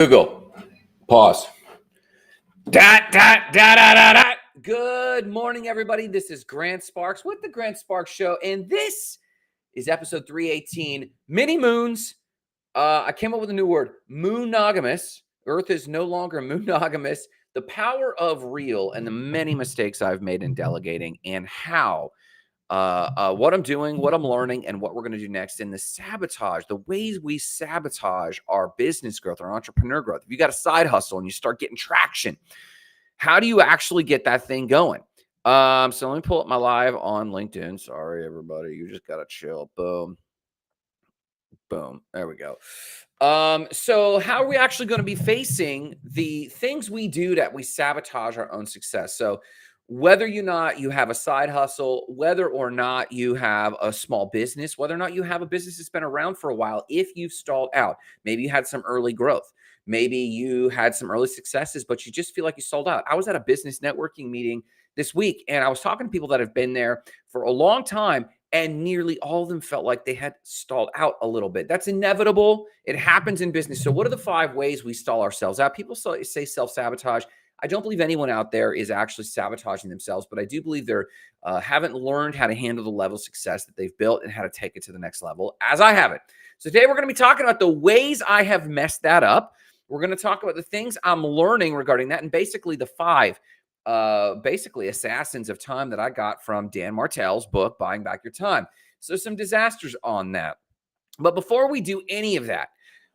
Google. Pause. Dot, dot, dot, dot, dot, dot. Good morning, everybody. This is Grant Sparks with the Grant Sparks Show, and this is episode 318, Mini Moons. I came up with a new word, moonogamous. Earth is no longer moonogamous. The power of real and the many mistakes I've made in delegating and how what I'm doing, what I'm learning, and what we're going to do next in the sabotage, the ways we sabotage our business growth, our entrepreneur growth. If you got a side hustle and you start getting traction, how do you actually get that thing going? So let me pull up my live on LinkedIn. Sorry, everybody. You just got to chill. Boom. Boom. There we go. So how are we actually going to be facing the things we do that we sabotage our own success? So whether or not you have a side hustle, whether or not you have a small business, whether or not you have a business that's been around for a while, if you've stalled out, maybe you had some early growth, maybe you had some early successes, but you just feel like you stalled out. I was at a business networking meeting this week, and I was talking to people that have been there for a long time, and nearly all of them felt like they had stalled out a little bit. That's inevitable. It happens in business. So what are the 5 ways we stall ourselves out? People say self-sabotage. I don't believe anyone out there is actually sabotaging themselves, but I do believe they're haven't learned how to handle the level of success that they've built and how to take it to the next level, as I have it. So today we're going to be talking about the ways I have messed that up. We're going to talk about the things I'm learning regarding that, and basically the 5 basically assassins of time that I got from Dan Martell's book, Buying Back Your Time. So some disasters on that. But before we do any of that,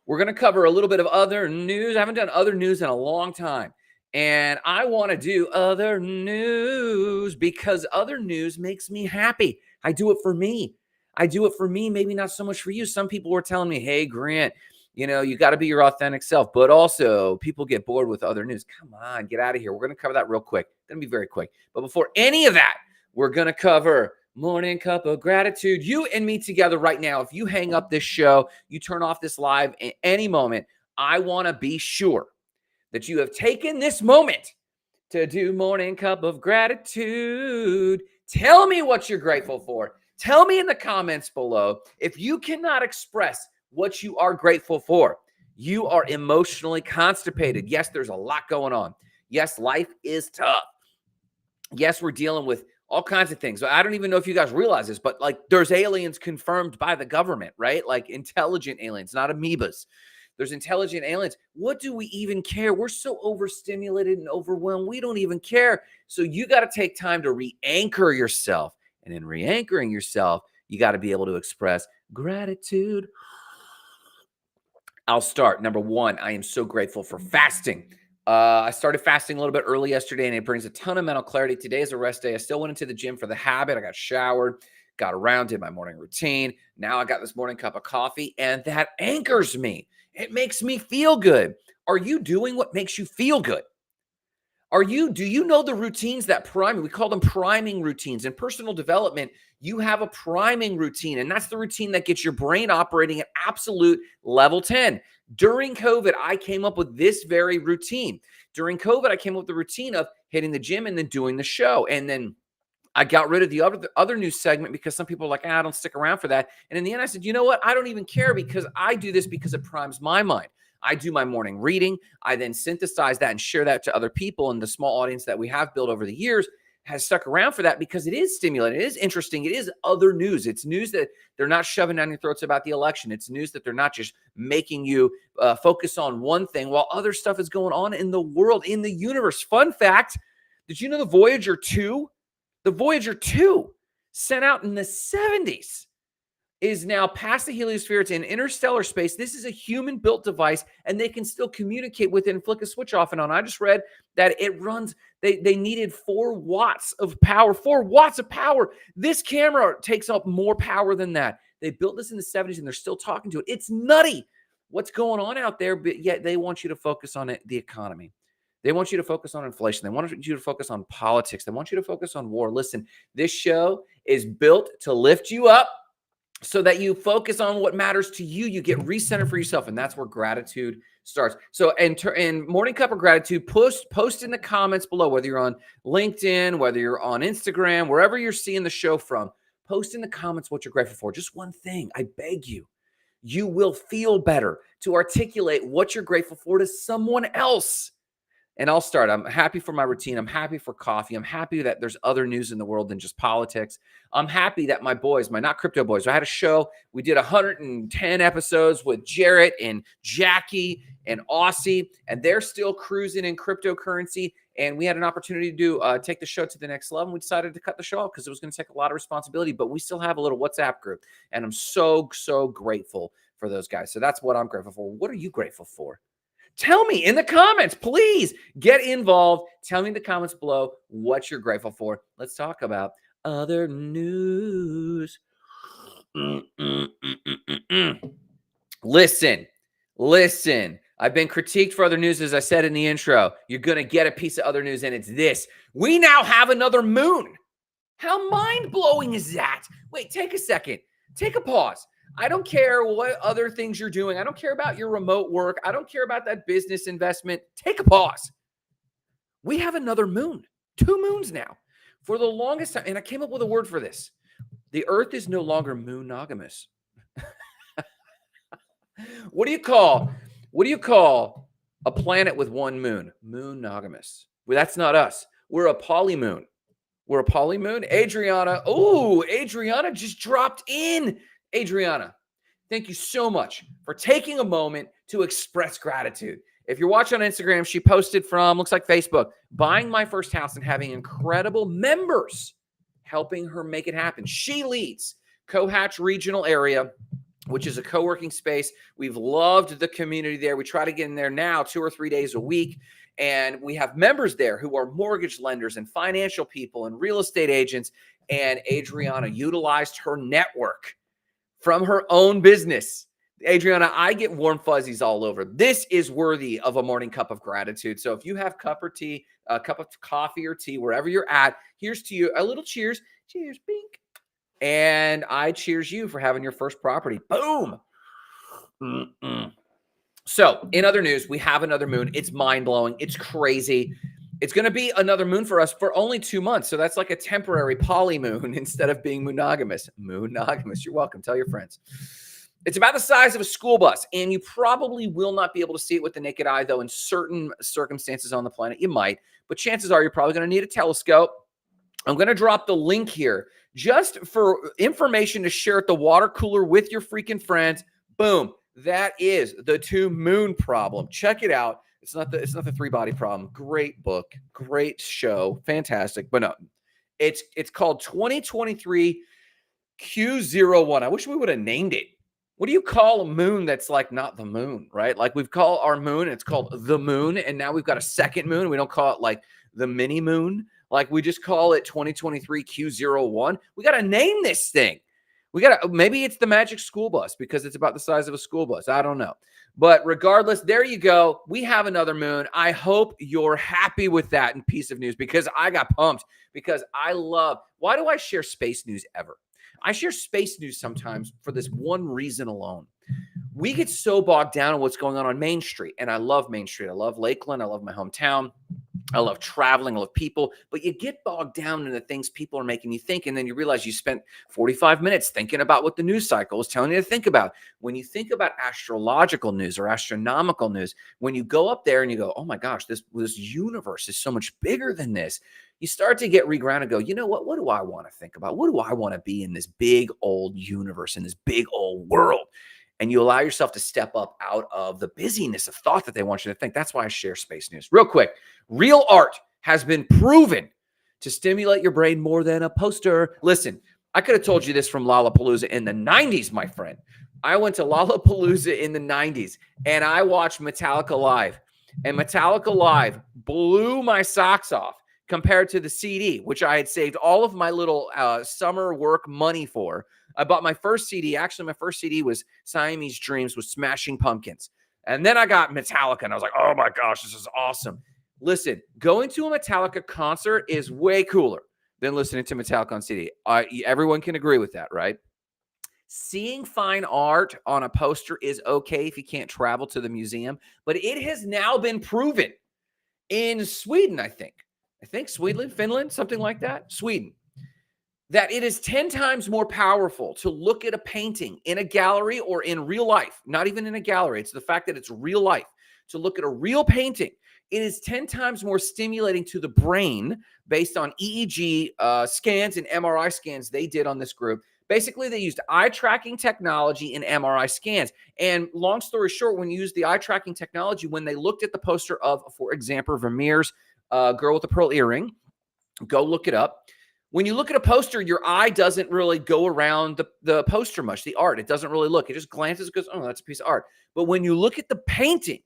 we're going to cover a little bit of other news. I haven't done other news in a long time. And I want to do other news because other news makes me happy. I do it for me. I do it for me, maybe not so much for you. Some people were telling me, hey, Grant, you got to be your authentic self. But also, people get bored with other news. Come on, get out of here. We're going to cover that real quick. It's going to be very quick. But before any of that, we're going to cover Morning Cup of Gratitude. You and me together right now. If you hang up this show, you turn off this live at any moment, I want to be sure that you have taken this moment to do Morning Cup of Gratitude. Tell me what you're grateful for. Tell me in the comments below. If you cannot express what you are grateful for, you are emotionally constipated. Yes, there's a lot going on. Yes, life is tough. Yes, we're dealing with all kinds of things. I don't even know if you guys realize this, but like there's aliens confirmed by the government, right? Like intelligent aliens, not amoebas. There's intelligent aliens. What do we even care? We're so overstimulated and overwhelmed. We don't even care. So you got to take time to re-anchor yourself. And in re-anchoring yourself, you got to be able to express gratitude. I'll start. Number 1, I am so grateful for fasting. I started fasting a little bit early yesterday, and it brings a ton of mental clarity. Today is a rest day. I still went into the gym for the habit. I got showered, got around, did my morning routine. Now I got this morning cup of coffee, and that anchors me. It makes me feel good. Are you doing what makes you feel good? Do you know the routines that prime? We call them priming routines. In personal development, you have a priming routine, and that's the routine that gets your brain operating at absolute level 10. During COVID, I came up with this very routine. During COVID, I came up with the routine of hitting the gym and then doing the show. And then I got rid of the other news segment because some people are like, I don't stick around for that. And in the end, I said, you know what? I don't even care because I do this because it primes my mind. I do my morning reading. I then synthesize that and share that to other people. And the small audience that we have built over the years has stuck around for that because it is stimulating. It is interesting. It is other news. It's news that they're not shoving down your throats about the election. It's news that they're not just making you focus on one thing while other stuff is going on in the world, in the universe. Fun fact, did you know the Voyager 2? The Voyager 2, sent out in the 70s, is now past the heliosphere. It's in interstellar space. This is a human-built device, and they can still communicate with it and flick a switch off and on. I just read that it runs, they needed 4 watts of power. 4 watts of power. This camera takes up more power than that. They built this in the 70s, and they're still talking to it. It's nutty what's going on out there, but yet they want you to focus on the economy. They want you to focus on inflation. They want you to focus on politics. They want you to focus on war. Listen, this show is built to lift you up so that you focus on what matters to you. You get recentered for yourself, and that's where gratitude starts. So in Morning Cup of Gratitude, post in the comments below, whether you're on LinkedIn, whether you're on Instagram, wherever you're seeing the show from, post in the comments what you're grateful for. Just one thing, I beg you. You will feel better to articulate what you're grateful for to someone else. And I'll start. I'm happy for my routine. I'm happy for coffee. I'm happy that there's other news in the world than just politics. I'm happy that my boys, my not crypto boys, I had a show. We did 110 episodes with Jarrett and Jackie and Aussie, and they're still cruising in cryptocurrency. And we had an opportunity to take the show to the next level. We decided to cut the show off because it was going to take a lot of responsibility, but we still have a little WhatsApp group. And I'm so, so grateful for those guys. So that's what I'm grateful for. What are you grateful for? Tell me in the comments, please get involved. Tell me in the comments below what you're grateful for. Let's talk about other news. Listen. I've been critiqued for other news, as I said in the intro. You're going to get a piece of other news, and it's this. We now have another moon. How mind-blowing is that? Wait, take a second. Take a pause. I don't care what other things you're doing. I don't care about your remote work. I don't care about that business investment. Take a pause. We have another moon. 2 moons now. For the longest time, and I came up with a word for this. The Earth is no longer moonogamous. What do you call a planet with 1 moon? Moonogamous. Well, that's not us. We're a polymoon. We're a polymoon. Adriana just dropped in. Adriana, thank you so much for taking a moment to express gratitude. If you're watching on Instagram, she posted from, looks like Facebook, buying my first house and having incredible members helping her make it happen. She leads Cohatch Regional Area, which is a co-working space. We've loved the community there. We try to get in there now 2 or 3 days a week. And we have members there who are mortgage lenders and financial people and real estate agents. And Adriana utilized her network from her own business. Adriana, I get warm fuzzies all over. This is worthy of a morning cup of gratitude. So if you have a cup of coffee or tea, wherever you're at, here's to you. A little cheers. Cheers, bink. And I cheers you for having your first property. Boom. So in other news, we have another moon. It's mind-blowing. It's crazy. It's going to be another moon for us for only 2 months. So that's like a temporary poly moon instead of being monogamous. Monogamous. You're welcome. Tell your friends. It's about the size of a school bus, and you probably will not be able to see it with the naked eye, though in certain circumstances on the planet, you might. But chances are you're probably going to need a telescope. I'm going to drop the link here just for information to share at the water cooler with your freaking friends. Boom. That is the 2 moon problem. Check it out. It's not the 3-body problem. Great book, great show, fantastic. But no, it's called 2023 Q01. I wish we would have named it. What do you call a moon that's like not the moon, right? Like we've called our moon, it's called the moon, and now we've got a second moon. We don't call it like the mini moon. Like we just call it 2023 Q01. We got to name this thing. Maybe it's the magic school bus because it's about the size of a school bus. I don't know. But regardless, there you go. We have another moon. I hope you're happy with that and piece of news because I got pumped because why do I share space news ever? I share space news sometimes for this one reason alone. We get so bogged down in what's going on Main Street. And I love Main Street. I love Lakeland. I love my hometown. I love traveling. I love people. But you get bogged down in the things people are making you think. And then you realize you spent 45 minutes thinking about what the news cycle is telling you to think about. When you think about astrological news or astronomical news, when you go up there and you go, oh my gosh, this universe is so much bigger than this. You start to get regrounded and go, you know what? What do I want to think about? What do I want to be in this big old universe, in this big old world? And you allow yourself to step up out of the busyness of thought that they want you to think. That's why I share space news. Real quick, real art has been proven to stimulate your brain more than a poster. Listen, I could have told you this from Lollapalooza in the 90s, my friend. I went to Lollapalooza in the 90s, and I watched Metallica live. And Metallica live blew my socks off compared to the CD, which I had saved all of my little summer work money for. I bought my first CD. Actually, my first CD was Siamese Dreams with Smashing Pumpkins. And then I got Metallica, and I was like, oh my gosh, this is awesome. Listen, going to a Metallica concert is way cooler than listening to Metallica on CD. Everyone can agree with that, right? Seeing fine art on a poster is okay if you can't travel to the museum, but it has now been proven in Sweden, I think Sweden, Finland, something like that. Sweden. that it is 10 times more powerful to look at a painting in a gallery or in real life, not even in a gallery. It's the fact that it's real life. To look at a real painting, it is 10 times more stimulating to the brain based on EEG scans and MRI scans they did on this group. Basically, they used eye tracking technology in MRI scans. And long story short, when you use the eye tracking technology, when they looked at the poster of, for example, Vermeer's Girl with the Pearl Earring, go look it up. When you look at a poster, your eye doesn't really go around the poster much, the art. It doesn't really look. It just glances, goes, oh, that's a piece of art. But when you look at the painting,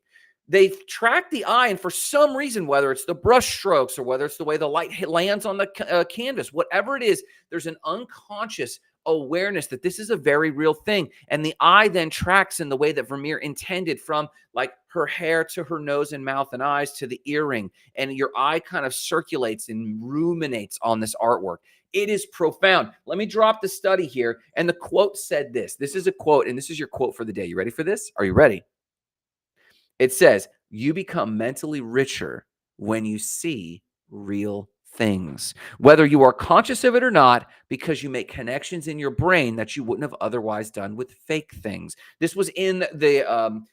they track the eye, and for some reason, whether it's the brush strokes or whether it's the way the light lands on the canvas, whatever it is, there's an unconscious awareness that this is a very real thing. And the eye then tracks in the way that Vermeer intended, from like her hair to her nose and mouth and eyes to the earring. And your eye kind of circulates and ruminates on this artwork. It is profound. Let me drop the study here. And the quote said this. This is a quote, and this is your quote for the day. You ready for this? Are you ready? It says, you become mentally richer when you see real things, whether you are conscious of it or not, because you make connections in your brain that you wouldn't have otherwise done with fake things. This was in the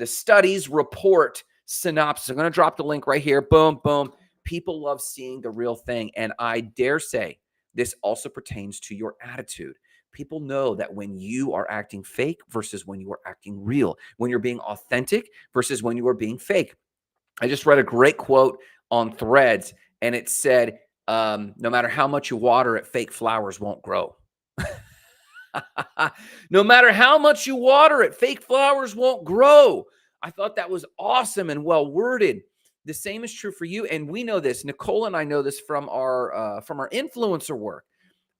studies report synopsis. I'm going to drop the link right here. Boom, boom. People love seeing the real thing. And I dare say this also pertains to your attitude. People know that when you are acting fake versus when you are acting real, when you're being authentic versus when you are being fake. I just read a great quote on Threads, and it said, no matter how much you water it, fake flowers won't grow. No matter how much you water it, fake flowers won't grow. I thought that was awesome and well worded. The same is true for you, and we know this. Nicole and I know this from our influencer work.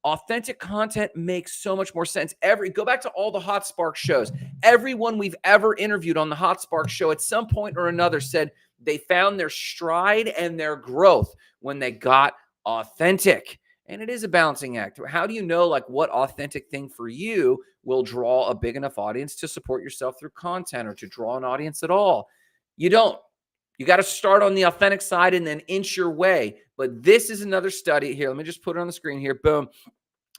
Authentic content makes so much more sense. Go back to all the Hot Spark shows. Everyone we've ever interviewed on the Hot Spark show at some point or another said they found their stride and their growth when they got authentic. And it is a balancing act. How do you know like what authentic thing for you will draw a big enough audience to support yourself through content or to draw an audience at all? You don't. You got to start on the authentic side and then inch your way. But this is another study here. Let me just put it on the screen here. Boom.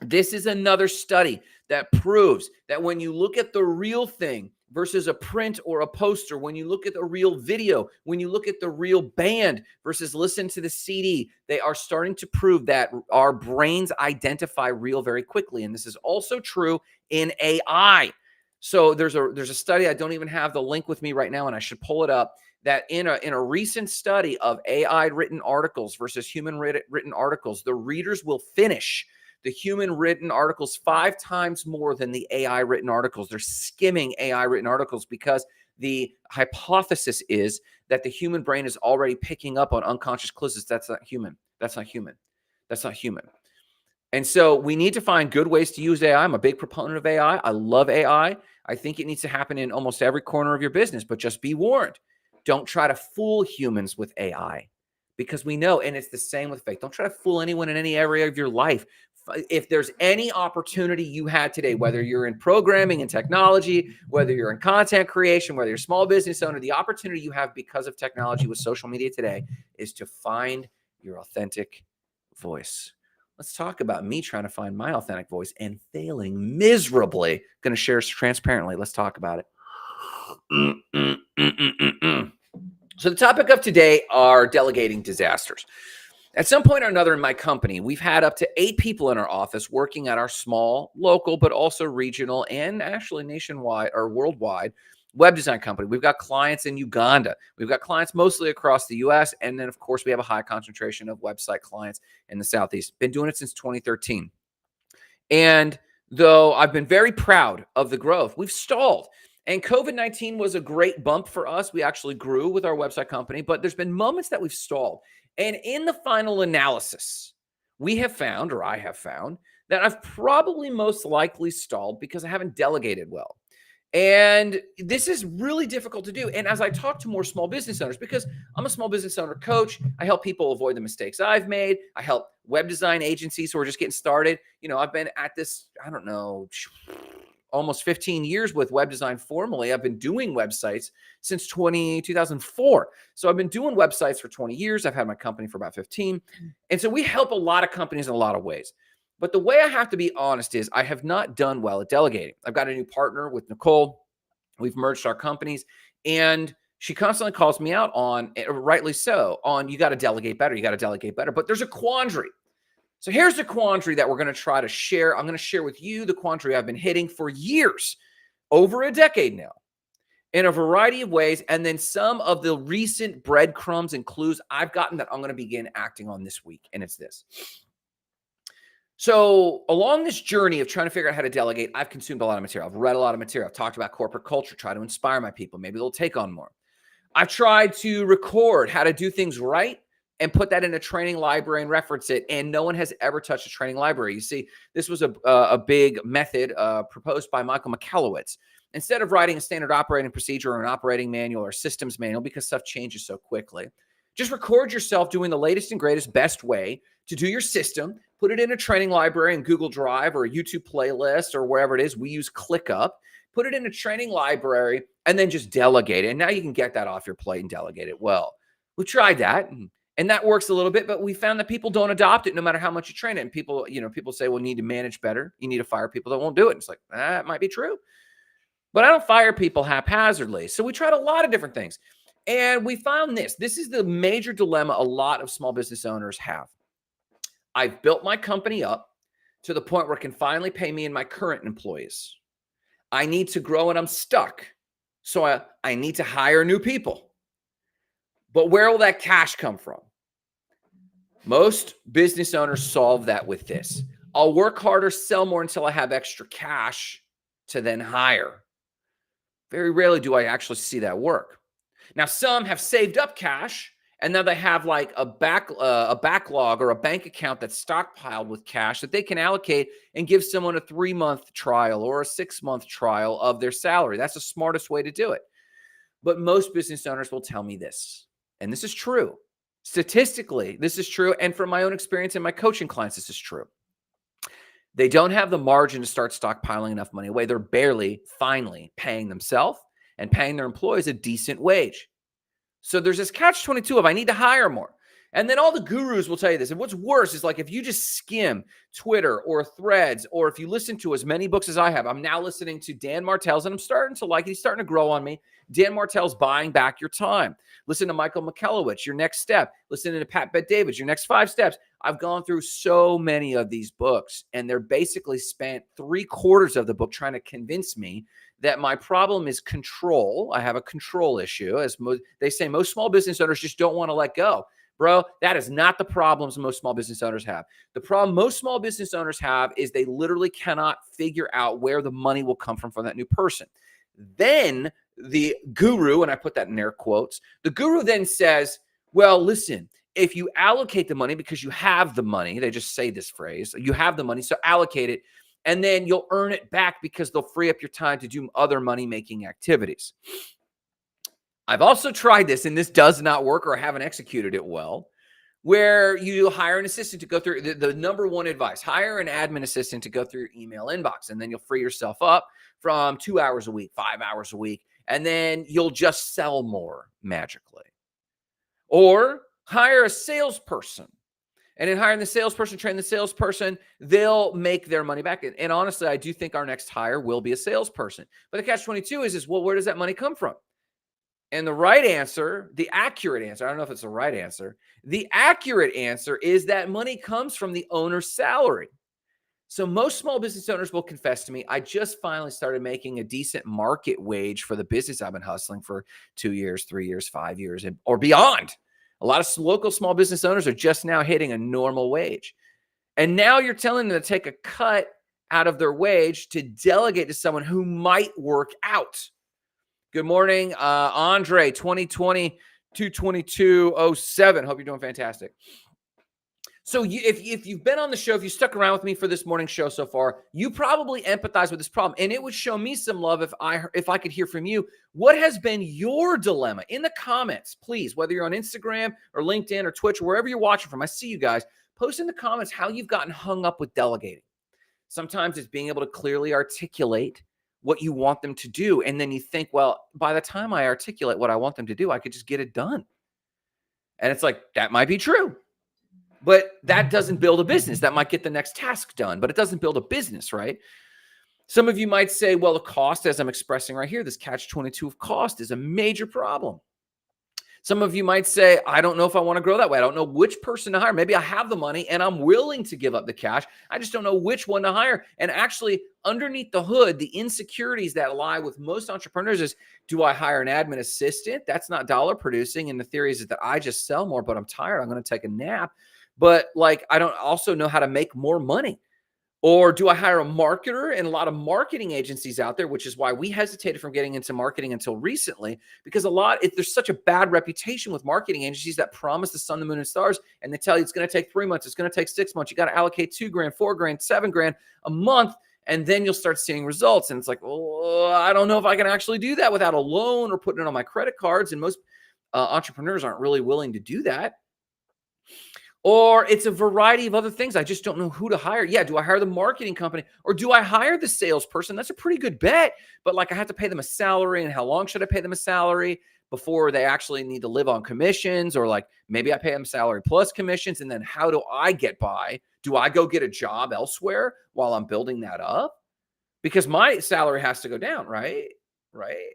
This is another study that proves that when you look at the real thing versus a print or a poster, when you look at the real video, when you look at the real band versus listen to the CD, they are starting to prove that our brains identify real very quickly. And this is also true in AI. So there's a study, I don't even have the link with me right now, and I should pull it up, that in a recent study of AI written articles versus human written articles, the readers will finish the human written articles 5 times more than the AI written articles. They're skimming AI written articles because the hypothesis is that the human brain is already picking up on unconscious clues. That's not human. That's not human. That's not human. And so we need to find good ways to use AI. I'm a big proponent of AI. I love AI. I think it needs to happen in almost every corner of your business, but just be warned. Don't try to fool humans with AI, because we know, and it's the same with fake. Don't try to fool anyone in any area of your life. If there's any opportunity you had today, whether you're in programming and technology, whether you're in content creation, whether you're a small business owner, the opportunity you have because of technology with social media today is to find your authentic voice. Let's talk about me trying to find my authentic voice and failing miserably. Going to share transparently. Let's talk about it. So the topic of today are delegating disasters. At some point or another in my company, we've had up to 8 people in our office working at our small, local, but also regional and actually nationwide or worldwide web design company. We've got clients in Uganda. We've got clients mostly across the US. And then, of course, we have a high concentration of website clients in the Southeast. Been doing it since 2013. And though I've been very proud of the growth, we've stalled. And COVID-19 was a great bump for us. We actually grew with our website company, but there's been moments that we've stalled. And in the final analysis, we have found, or I have found, that I've probably most likely stalled because I haven't delegated well. And this is really difficult to do. And as I talk to more small business owners, because I'm a small business owner coach, I help people avoid the mistakes I've made. I help web design agencies who are just getting started. You know, I've been at this, I don't know, almost 15 years with web design formally. I've been doing websites since 2004. So I've been doing websites for 20 years. I've had my company for about 15. And so we help a lot of companies in a lot of ways. But the way I have to be honest is I have not done well at delegating. I've got a new partner with Nicole. We've merged our companies, and she constantly calls me out on, rightly so, on you got to delegate better. You got to delegate better. But there's a quandary. So here's the quandary that we're going to try to share. I'm going to share with you the quandary I've been hitting for years, over a decade now, in a variety of ways. And then some of the recent breadcrumbs and clues I've gotten that I'm going to begin acting on this week. And it's this. So along this journey of trying to figure out how to delegate, I've consumed a lot of material. I've read a lot of material. I've talked about corporate culture, try to inspire my people. Maybe they'll take on more. I've tried to record how to do things right and put that in a training library and reference it. And no one has ever touched a training library. You see, this was a big method proposed by Michael Michalowicz. Instead of writing a standard operating procedure or an operating manual or systems manual, because stuff changes so quickly, just record yourself doing the latest and greatest, best way to do your system, put it in a training library in Google Drive or a YouTube playlist or wherever it is. We use ClickUp. Put it in a training library and then just delegate it. And now you can get that off your plate and delegate it well. We tried that and that works a little bit, but we found that people don't adopt it no matter how much you train it. And people, people say, well, you need to manage better. You need to fire people that won't do it. And it's like, that might be true. But I don't fire people haphazardly. So we tried a lot of different things. And we found this. This is the major dilemma a lot of small business owners have. I've built my company up to the point where it can finally pay me and my current employees. I need to grow and I'm stuck. So I need to hire new people. But where will that cash come from? Most business owners solve that with this. I'll work harder, sell more until I have extra cash to then hire. Very rarely do I actually see that work. Now, some have saved up cash, and now they have like a backlog or a bank account that's stockpiled with cash that they can allocate and give someone a 3-month trial or a 6-month trial of their salary. That's the smartest way to do it. But most business owners will tell me this, and this is true. Statistically, this is true. And from my own experience and my coaching clients, this is true. They don't have the margin to start stockpiling enough money away. They're barely finally paying themselves and paying their employees a decent wage. So there's this catch-22 of I need to hire more. And then all the gurus will tell you this. And what's worse is like if you just skim Twitter or Threads, or if you listen to as many books as I have, I'm now listening to Dan Martell's, and I'm starting to like it. He's starting to grow on me. Dan Martell's Buying Back Your Time. Listen to Michael Michalowicz, Your Next Step. Listen to Pat Bet-David, Your Next 5 Steps. I've gone through so many of these books, and they're basically spent 3/4 of the book trying to convince me that my problem is control. I have a control issue. As they say, most small business owners just don't want to let go. Bro, that is not the problems most small business owners have. The problem most small business owners have is they literally cannot figure out where the money will come from that new person. Then the guru, and I put that in air quotes, the guru then says, well, listen, if you allocate the money because you have the money, they just say this phrase, you have the money, so allocate it, and then you'll earn it back because they'll free up your time to do other money-making activities. I've also tried this, and this does not work, or I haven't executed it well, where you hire an assistant to go through the number one advice, hire an admin assistant to go through your email inbox, and then you'll free yourself up from 2 hours a week, 5 hours a week, and then you'll just sell more magically. Or hire a salesperson. And in hiring the salesperson, train the salesperson, they'll make their money back. And honestly, I do think our next hire will be a salesperson. But the catch-22 is, well, where does that money come from? And the right answer, the accurate answer, I don't know if it's the right answer. The accurate answer is that money comes from the owner's salary. So most small business owners will confess to me, I just finally started making a decent market wage for the business I've been hustling for 2 years, 3 years, 5 years, or beyond. A lot of local small business owners are just now hitting a normal wage. And now you're telling them to take a cut out of their wage to delegate to someone who might work out. Good morning, Andre, 2020-22207. Hope you're doing fantastic. So if you've been on the show, if you stuck around with me for this morning show so far, you probably empathize with this problem. And it would show me some love if I could hear from you. What has been your dilemma? In the comments, please, whether you're on Instagram or LinkedIn or Twitch, or wherever you're watching from, I see you guys. Post in the comments how you've gotten hung up with delegating. Sometimes it's being able to clearly articulate what you want them to do. And then you think, well, by the time I articulate what I want them to do, I could just get it done. And it's like, that might be true. But that doesn't build a business. That might get the next task done, but it doesn't build a business, right? Some of you might say, well, the cost, as I'm expressing right here, this catch-22 of cost is a major problem. Some of you might say, I don't know if I want to grow that way. I don't know which person to hire. Maybe I have the money and I'm willing to give up the cash. I just don't know which one to hire. And actually, underneath the hood, the insecurities that lie with most entrepreneurs is, do I hire an admin assistant? That's not dollar producing. And the theory is that I just sell more, but I'm tired. I'm going to take a nap. But like, I don't also know how to make more money. Or do I hire a marketer? And a lot of marketing agencies out there, which is why we hesitated from getting into marketing until recently, because there's such a bad reputation with marketing agencies that promise the sun, the moon, and stars, and they tell you it's going to take 3 months, it's going to take 6 months, you got to allocate $2,000, $4,000, $7,000 a month, and then you'll start seeing results. And it's like, oh, I don't know if I can actually do that without a loan or putting it on my credit cards. And most entrepreneurs aren't really willing to do that. Or it's a variety of other things. I just don't know who to hire. Yeah, do I hire the marketing company or do I hire the salesperson? That's a pretty good bet. But like, I have to pay them a salary, and how long should I pay them a salary before they actually need to live on commissions? Or like, maybe I pay them salary plus commissions, and then how do I get by? Do I go get a job elsewhere while I'm building that up? Because my salary has to go down, right? Right.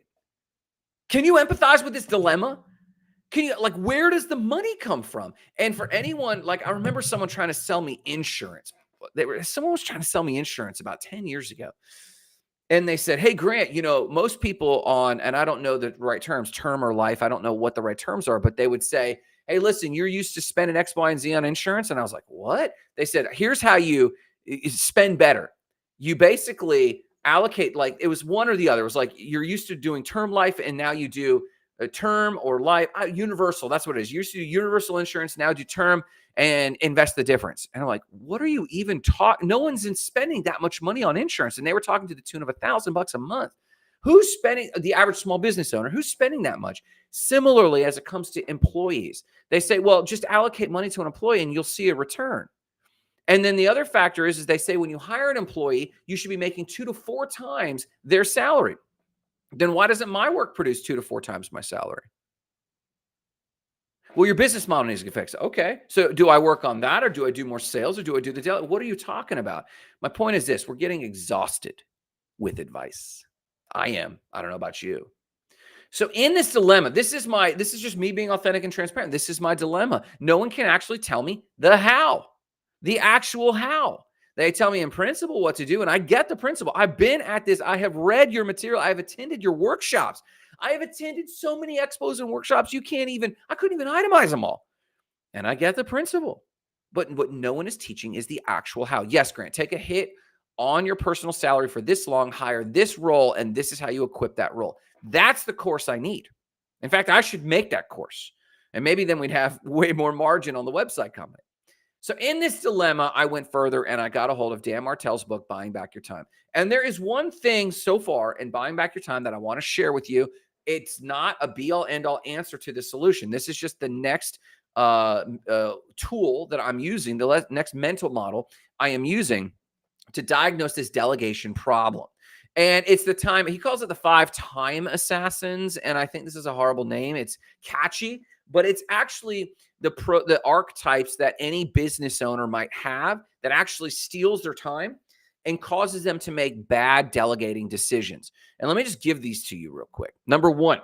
Can you empathize with this dilemma? Can you, like, where does the money come from? And for anyone, like, I remember someone trying to sell me insurance. Someone was trying to sell me insurance about 10 years ago. And they said, hey, Grant, most people and I don't know the right terms, term or life, I don't know what the right terms are, but they would say, hey, listen, you're used to spending X, Y, and Z on insurance. And I was like, what? They said, here's how you spend better. You basically allocate, like, it was one or the other. It was like, you're used to doing term life, and now you do a term or life, universal. That's what it is. You used to do universal insurance. Now do term and invest the difference. And I'm like, what are you even talking? No one's spending that much money on insurance. And they were talking to the tune of $1,000 a month. Who's spending, the average small business owner, who's spending that much? Similarly, as it comes to employees, they say, well, just allocate money to an employee and you'll see a return. And then the other factor is they say, when you hire an employee, you should be making 2 to 4 times their salary. Then why doesn't my work produce 2 to 4 times my salary? Well, your business model needs to get fixed. Okay. So do I work on that, or do I do more sales, or do I do the delegate? What are you talking about? My point is this: we're getting exhausted with advice. I am. I don't know about you. So in this dilemma, this is just me being authentic and transparent. This is my dilemma. No one can actually tell me the how, the actual how. They tell me in principle what to do, and I get the principle. I've been at this. I have read your material. I have attended your workshops. I have attended so many expos and workshops, I couldn't even itemize them all. And I get the principle. But what no one is teaching is the actual how. Yes, Grant, take a hit on your personal salary for this long, hire this role, and this is how you equip that role. That's the course I need. In fact, I should make that course. And maybe then we'd have way more margin on the website company. So in this dilemma, I went further and I got a hold of Dan Martell's book, Buying Back Your Time. And there is one thing so far in Buying Back Your Time that I want to share with you. It's not a be-all, end-all answer to the solution. This is just the next tool that I'm using, the next mental model I am using to diagnose this delegation problem. And it's the time, he calls it the 5 time assassins. And I think this is a horrible name. It's catchy, but it's actually the archetypes that any business owner might have that actually steals their time and causes them to make bad delegating decisions. And let me just give these to you real quick. Number 1,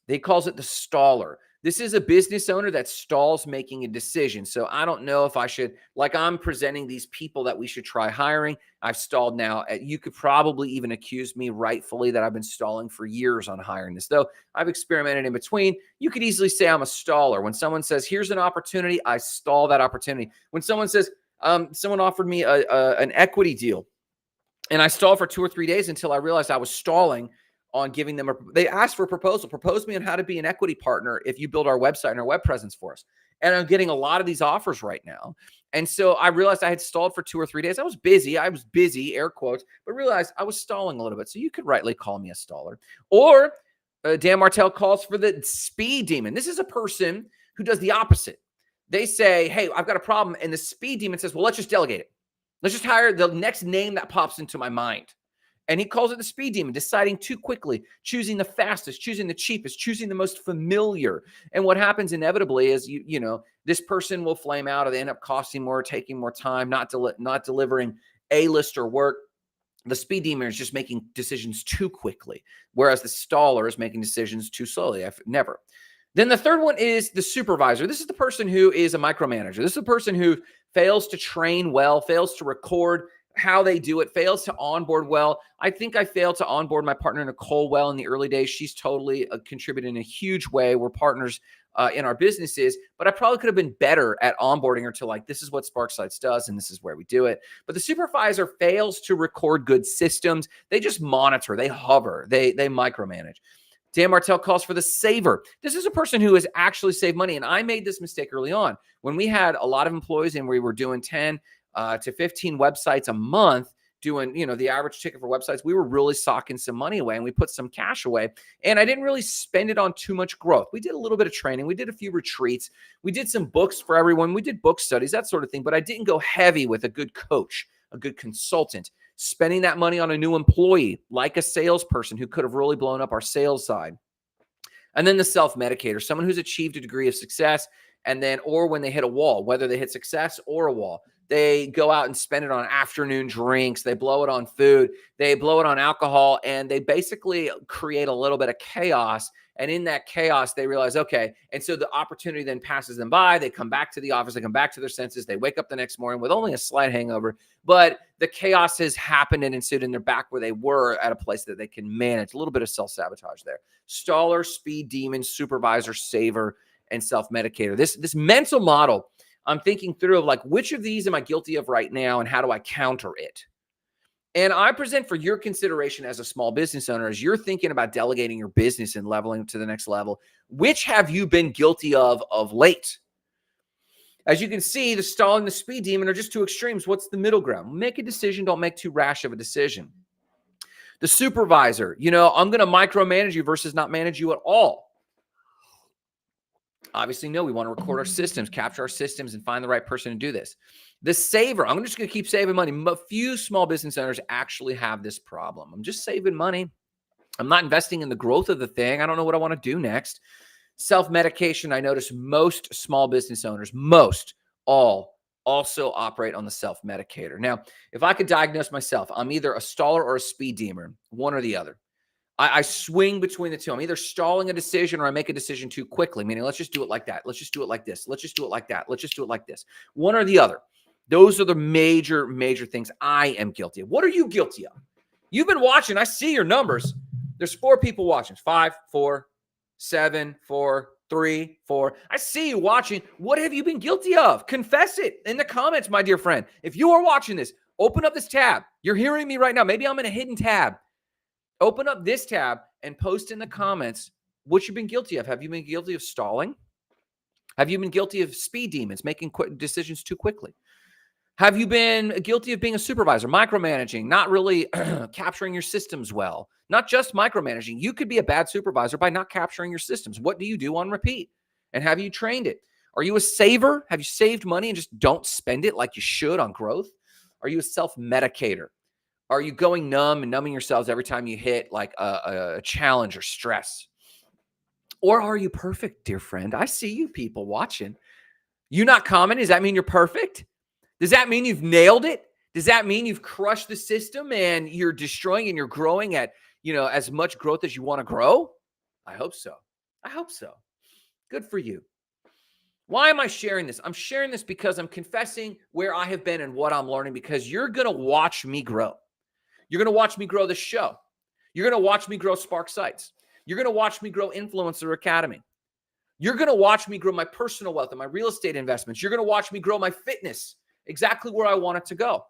he calls it the staller. This is a business owner that stalls making a decision. So I don't know if I should, like, I'm presenting these people that we should try hiring. I've stalled now. You could probably even accuse me rightfully that I've been stalling for years on hiring this, though I've experimented in between. You could easily say I'm a staller. When someone says, here's an opportunity, I stall that opportunity. When someone says, someone offered me an equity deal, and I stalled for 2 or 3 days until I realized I was stalling on giving them they asked for a proposal. Propose me on how to be an equity partner if you build our website and our web presence for us. And I'm getting a lot of these offers right now. And so I realized I had stalled for 2 or 3 days. I was busy, air quotes, but realized I was stalling a little bit. So you could rightly call me a staller. Or Dan Martell calls for the speed demon. This is a person who does the opposite. They say, hey, I've got a problem. And the speed demon says, well, let's just delegate it. Let's just hire the next name that pops into my mind. And he calls it the speed demon, deciding too quickly, choosing the fastest, choosing the cheapest, choosing the most familiar. And what happens inevitably is, this person will flame out, or they end up costing more, taking more time, not delivering A-lister work. The speed demon is just making decisions too quickly, whereas the staller is making decisions too slowly. Never. Then the third one is the supervisor. This is the person who is a micromanager. This is the person who fails to train well, fails to record how they do it, fails to onboard well. I think I failed to onboard my partner Nicole well in the early days. She's totally contributed in a huge way. We're partners in our businesses, but I probably could have been better at onboarding her to, like, this is what Sparksites does and this is where we do it. But the supervisor fails to record good systems. They just monitor, they hover, they micromanage. Dan Martell calls for the saver. This is a person who has actually saved money. And I made this mistake early on when we had a lot of employees and we were doing 10 to 15 websites a month, doing, the average ticket for websites. We were really socking some money away, and we put some cash away. And I didn't really spend it on too much growth. We did a little bit of training. We did a few retreats. We did some books for everyone. We did book studies, that sort of thing. But I didn't go heavy with a good coach, a good consultant, spending that money on a new employee, like a salesperson who could have really blown up our sales side. And then the self-medicator, someone who's achieved a degree of success, and then, or when they hit a wall, whether they hit success or a wall, they go out and spend it on afternoon drinks. They blow it on food. They blow it on alcohol, and they basically create a little bit of chaos. And in that chaos, they realize, okay. And so the opportunity then passes them by. They come back to the office. They come back to their senses. They wake up the next morning with only a slight hangover, but the chaos has happened and ensued, and they're back where they were at a place that they can manage. A little bit of self-sabotage there. Staller, speed demon, supervisor, saver, and self-medicator. This mental model, I'm thinking through of, like, which of these am I guilty of right now and how do I counter it? And I present for your consideration as a small business owner, as you're thinking about delegating your business and leveling to the next level, which have you been guilty of late? As you can see, the stall and the speed demon are just two extremes. What's the middle ground? Make a decision. Don't make too rash of a decision. The supervisor, I'm going to micromanage you versus not manage you at all. Obviously, no, we want to record our systems, capture our systems, and find the right person to do this. The saver, I'm just going to keep saving money. A few small business owners actually have this problem. I'm just saving money. I'm not investing in the growth of the thing. I don't know what I want to do next. Self-medication, I notice most small business owners, all also operate on the self-medicator. Now, if I could diagnose myself, I'm either a staller or a speed demon, one or the other. I swing between the two. I'm either stalling a decision or I make a decision too quickly, meaning let's just do it like that. Let's just do it like this. Let's just do it like that. Let's just do it like this. One or the other. Those are the major things I am guilty of. What are you guilty of? You've been watching. I see your numbers. There's 4 people watching. 5, 4, 7, 4, 3, 4. I see you watching. What have you been guilty of? Confess it in the comments, my dear friend. If you are watching this, open up this tab. You're hearing me right now. Maybe I'm in a hidden tab. Open up this tab and post in the comments what you've been guilty of. Have you been guilty of stalling? Have you been guilty of speed demons, making quick decisions too quickly? Have you been guilty of being a supervisor, micromanaging, not really capturing your systems well? Not just micromanaging. You could be a bad supervisor by not capturing your systems. What do you do on repeat? And have you trained it? Are you a saver? Have you saved money and just don't spend it like you should on growth? Are you a self-medicator? Are you going numb and numbing yourselves every time you hit like a challenge or stress? Or are you perfect, dear friend? I see you people watching. You not commenting, does that mean you're perfect? Does that mean you've nailed it? Does that mean you've crushed the system and you're destroying and you're growing at, as much growth as you want to grow? I hope so. I hope so. Good for you. Why am I sharing this? I'm sharing this because I'm confessing where I have been and what I'm learning, because you're going to watch me grow. You're going to watch me grow this show. You're going to watch me grow Sparksites. You're going to watch me grow Influencer Academy. You're going to watch me grow my personal wealth and my real estate investments. You're going to watch me grow my fitness exactly where I want it to go.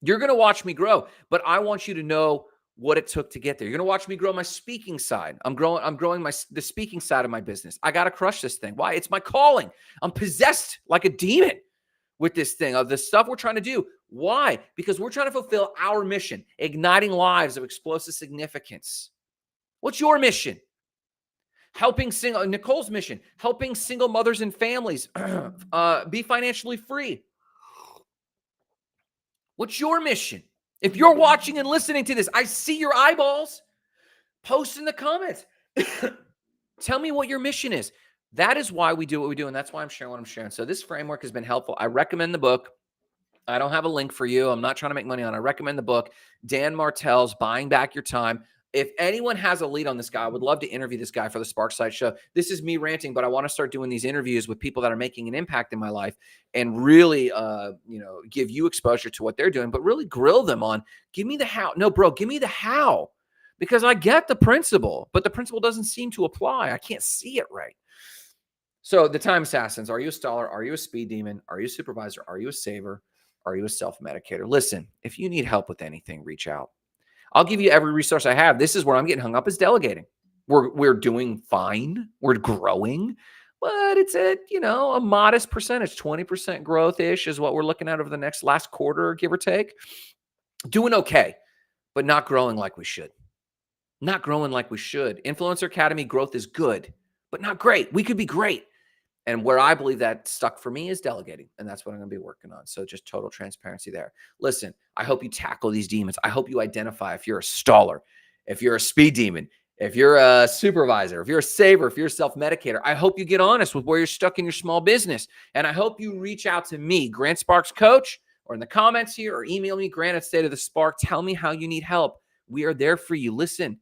You're going to watch me grow, but I want you to know what it took to get there. You're going to watch me grow my speaking side. I'm growing the speaking side of my business. I got to crush this thing. Why? It's my calling. I'm possessed like a demon with this thing of the stuff we're trying to do. Why? Because we're trying to fulfill our mission, igniting lives of explosive significance. What's your mission? Nicole's mission, helping single mothers and families be financially free. What's your mission? If you're watching and listening to this, I see your eyeballs. Post in the comments. Tell me what your mission is. That is why we do what we do, and that's why I'm sharing what I'm sharing. So this framework has been helpful. I recommend the book. I don't have a link for you. I'm not trying to make money on it. I recommend the book, Dan Martell's Buying Back Your Time. If anyone has a lead on this guy, I would love to interview this guy for the Sparkside Show. This is me ranting, but I want to start doing these interviews with people that are making an impact in my life and really, give you exposure to what they're doing, but really grill them on, give me the how. No, bro, give me the how, because I get the principle, but the principle doesn't seem to apply. I can't see it right. So the time assassins, are you a staller? Are you a speed demon? Are you a supervisor? Are you a saver? Are you a self-medicator? Listen, if you need help with anything, reach out. I'll give you every resource I have. This is where I'm getting hung up, is delegating. We're doing fine. We're growing, but it's a modest percentage, 20% growth-ish is what we're looking at over the last quarter, give or take. Doing okay, but not growing like we should. Not growing like we should. Influencer Academy growth is good, but not great. We could be great. And where I believe that stuck for me is delegating. And that's what I'm going to be working on. So just total transparency there. Listen, I hope you tackle these demons. I hope you identify if you're a staller, if you're a speed demon, if you're a supervisor, if you're a saver, if you're a self-medicator. I hope you get honest with where you're stuck in your small business. And I hope you reach out to me, Grant Sparks Coach, or in the comments here, or email me, Grant@stateofthespark. Tell me how you need help. We are there for you. Listen,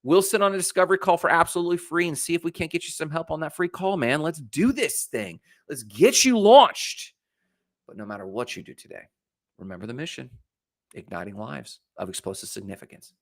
we'll sit on a discovery call for absolutely free and see if we can't get you some help on that free call, man. Let's do this thing. Let's get you launched. But no matter what you do today, remember the mission: igniting lives of explosive significance.